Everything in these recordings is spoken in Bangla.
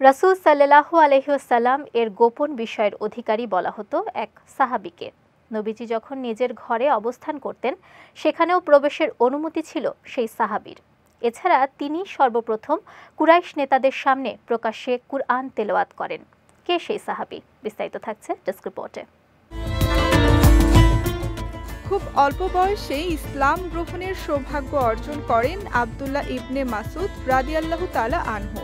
রাসূল সাল্লাল্লাহু আলাইহি ওয়াসাল্লাম এর গোপন বিষয়ের অধিকারী বলা হতো এক সাহাবীকে। নবীজি যখন নিজের ঘরে অবস্থান করতেন সেখানেও প্রবেশের অনুমতি ছিল সেই সাহাবীর। এছাড়া তিনি সর্বপ্রথম কুরাইশ নেতাদের সামনে প্রকাশ্যে কুরআন তেলাওয়াত করেন। কে সেই সাহাবী? বিস্তারিত থাকছে ডেস্ক রিপোর্টে। খুব অল্প বয়সে ইসলাম গ্রহণের সৌভাগ্য অর্জন করেন আব্দুল্লাহ ইবনে মাসউদ রাদিয়াল্লাহু তাআলা আনহু।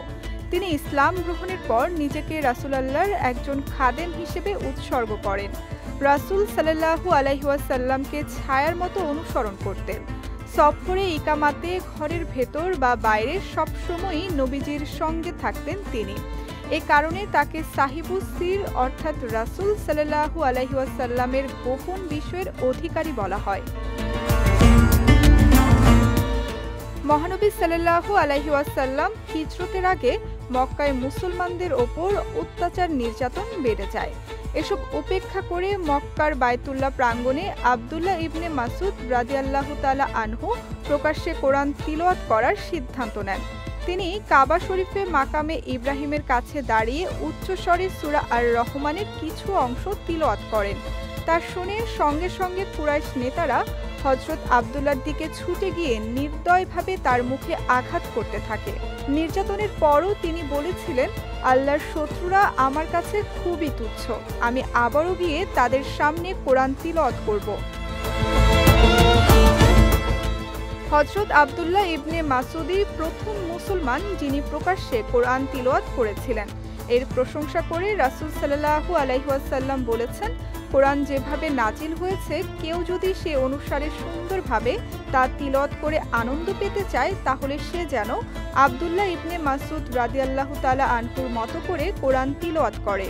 তিনি ইসলাম গ্রহণের পর নিজেকে রাসূলুল্লাহর একজন খাদেম হিসেবে উৎসর্গ করেন। রাসূল সাল্লাল্লাহু আলাইহি ওয়াসাল্লামকে ছায়ার মতো অনুসরণ করতেন। সফরে ইকামাতে ঘরের ভেতর বা বাইরে সবসময়ই নবীজির সঙ্গে থাকতেন তিনি। এ কারণে তাকে সাহিবুস সির অর্থাৎ রাসূল সাল্লাল্লাহু আলাইহি ওয়াসাল্লামের গোপন বিষয়ের অধিকারী বলা হয়। মহানবী সাল্লাল্লাহু আলাইহি ওয়াসাল্লাম হিজরতের আগে মক্কায় মুসলমানদের ওপর অত্যাচার নির্যাতন বেড়ে যায়। এসব উপেক্ষা করে মক্কার বায়তুল্লাহ প্রাঙ্গণে আব্দুল্লাহ ইবনে মাসউদ রাদিয়াল্লাহু তাআলা আনহু প্রকাশ্যে কোরআন তিলাওয়াত করার সিদ্ধান্ত নেন। তিনি কাবা শরীফে মাকামে ইব্রাহিমের কাছে দাঁড়িয়ে উচ্চস্বরে সূরা আর রহমানের কিছু অংশ তিলাওয়াত করেন। তা শুনে সঙ্গে সঙ্গে কুরাইশ নেতারা হযরত আব্দুল্লাহর দিকে ছুটে গিয়ে নির্দয়ভাবে তার মুখে আঘাত করতে থাকে। নির্যাতনের পরও তিনি বলেছিলেন, আল্লাহর শত্রুরা আমার কাছে খুবই তুচ্ছ, আমি আবারও গিয়ে তাদের সামনে কোরআন তিলাওয়াত করব। হযরত আব্দুল্লাহ ইবনে মাসউদই প্রথম মুসলমান যিনি প্রকাশ্যে কোরআন তিলাওয়াত করেছিলেন। এর প্রশংসা করে রাসূল সাল্লাল্লাহু আলাইহি ওয়াসাল্লাম বলেছেন, কোরআন যেভাবে নাজিল হয়েছে কেউ যদি সে অনুসারে সুন্দরভাবে তা তিলাওয়াত করে আনন্দ পেতে চায় তাহলে সে যেন আব্দুল্লাহ ইবনে মাসউদ রাদিয়াল্লাহু তাআলা আনহুর মতো করে কোরআন তিলাওয়াত করে।